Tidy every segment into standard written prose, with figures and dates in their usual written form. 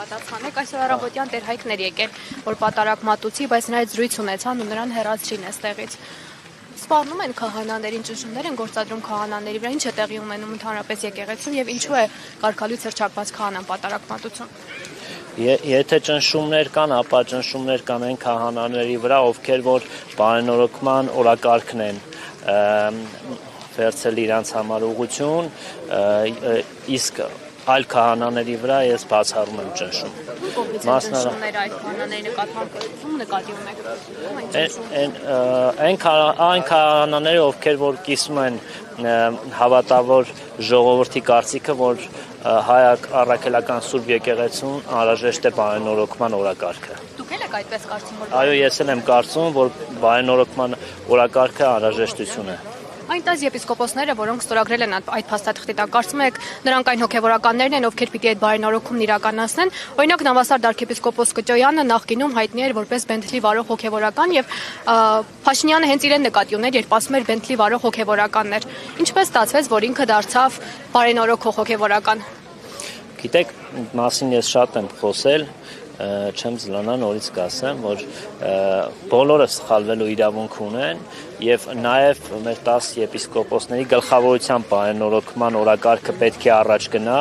պատասխանեք, այսօր առավոտյան Տեր Հայկն էր եկել, որ պատարագ մատուցի, բայց նրա զրույց ունեցան ու նրան հեռացրին այստեղից։ Սպառնում են քահանաներին, ճնշումներ են գործադրում քահանաների վրա, ինչ է տեղի ունենում ընդհանրապես եկեղեցում եւ ինչու է կարգալույց հռչակված քահանան պատարագ մատուցում։ Եթե ճնշումներ կան, ապա ճնշումներ կան այն քահանաների վրա, ովքեր որ բարենորոգման օրակարգն են վերցել իրանց համար ուղղություն, իսկ այլ քահանաների վրա ես բացառում եմ ճնշում։ Մասնավորապես այդ քահանաների նկատմամբ այն քահանաները, ովքեր որ կիսում են հավատավոր ժողովրդի կարծիքը, որ հայ առաքելական Սուրբ եկեղեցուն անհրաժեշտ է բարենորոգման օրակարգը։ Դուք եք այդպես կարծում, որ Այո, ես եմ կարծում, որ բարենորոգման օրակարգը անհրաժեշտություն է։ Այն 10 եպիսկոպոսները, որոնք ստորագրել են այդ փաստաթղթի տակ, կարծում եք նրանք այն հոգևորականներն են, ովքեր պիտի այդ բարենորոգումն իրականացնեն։ Օրինակ Նավասարդ arczepiskopos Կճոյանը նախկինում հայտնի էր որպես Բենթլի վարող հոգևորական եւ Փաշինյանը հենց իրեն նկատի ուներ, երբ ասում էր Բենթլի վարող հոգևորականներ։ Ինչպես ստացվեց, որ ինքը դարձավ բարենորոգող հոգևորական։ Գիտեք, մասին ես շատ եմ խոսել, չեմ զլանա նորից կասեմ, որ բոլորը սխալվելու իրավունք ունեն եւ նաեւ մեր 10 եպիսկոպոսների գլխավորության բարենորոգման օրակարգը պետք է առաջ գնա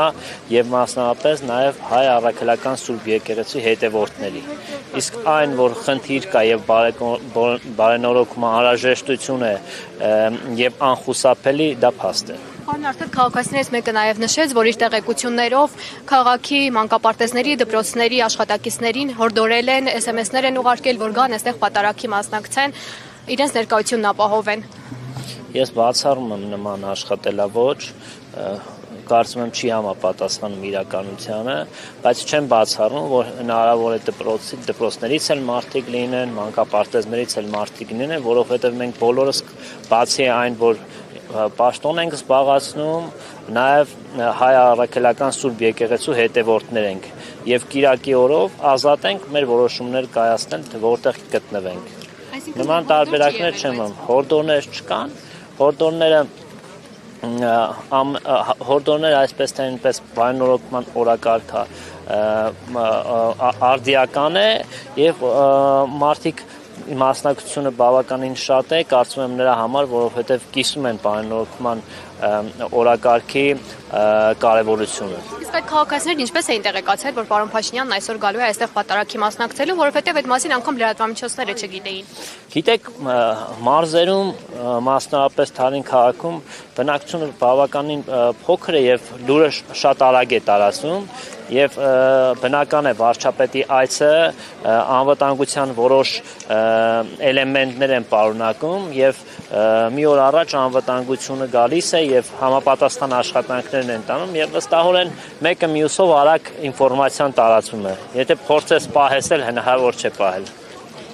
եւ մասնավորապես նաեւ հայ առաքելական Սուրբ եկեղեցի հետևորդների։ Իսկ այն, որ խնդիր կա եւ բարենորոգման անհրաժեշտություն է եւ անխուսափելի, դա փաստ է։ Պարոն Արտեր, քաղաքացիներից մեկը նաև նշեց, որ իր տեղեկություններով քաղաքի մանկապարտեզների, դպրոցների աշխատակիցներին հորդորել են, SMS-ներ են ուղարկել, որ գան այստեղ պատարագի մասնակցեն, իրենց ներկայությունն ապահովեն։ Ես բացառում եմ նման աշխատելաոճ, կարծում եմ չի համապատասխանում իրականությանը, բայց չեմ բացառում, որ հնարավոր է դպրոցներից էլ մարդիկ լինեն, մանկապարտեզներից էլ մարդիկ լինեն, որովհետև մենք բոլորս բացի այն, որ պաշտոն ենք զբաղացնում, նաև հայ առաքելական Սուրբ եկեղեցու հետևորդներ ենք եւ կիրակի օրով ազատ ենք մեր որոշումներ կայացնել, թե որտեղ գտնվենք։ Նման տարբերակներ չեմ անում, հորդորներ չկան, հորդորները այսպես թե այնպես բարենորոգման օրակարգը արդիական է եւ մարդիկ մասնակցությունը բավականին շատ է, կարծում եմ նրա համար, որովհետև կիսում են բարենորոգման օրակարգի կարևորությունը։ Իսկ այդ քաղաքացիներն ինչպես էին տեղեկացել, որ պարոն Փաշինյանն այսօր գալու է այստեղ պատարագի մասնակցելու, որովհետև այդ մասին անգամ լրատվամիջոցները չգիտեին։ Գիտեք, մարզերում, մասնավորապես Թարին քաղաքում բնակչությունը բավականին փոքր է եւ լուրը շատ արագ է տարածվում եւ բնական է վարչապետի այցը անվտանգության որոշ էլեմենտներ են պարունակում եւ մի օր առաջ անվտանգությունը գալիս է եւ համապատասխան աշխատանքներն են տանում եւ վստահորեն մեկը մյուսով արագ ինֆորմացիան տարածվում է։ Եթե փորձես պահեսել, հնարավոր չէ պահել։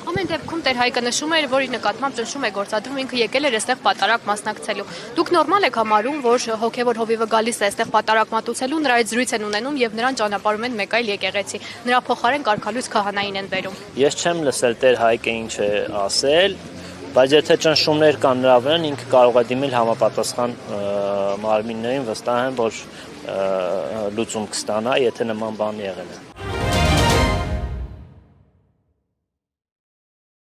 Ամեն դեպքում Տեր Հայկը նշում էր, որ իր նկատմամբ ճնշում է գործադրում, ինքը եկել էր այստեղ պատարագ մասնակցելու։ Դուք նորմալ եք համարում, որ հոգևոր հովիվը գալիս է այստեղ պատարագ մատուցելու, նրա հետ զրույց են ունենում եւ նրան ճանապարհում են մեկ այլ եկեղեցի։ Նրա փոխարեն կարգալույց քահանային են բերում։ Ես չեմ լսել Տեր Հայկը ինչ է ասել, բայց եթե ճնշումներ կան նրա վրա, ինքը կարող է դիմել համապատասխան մարմիններին, վստահ եմ, որ լուծում կստանա, եթե նման բան եղել է։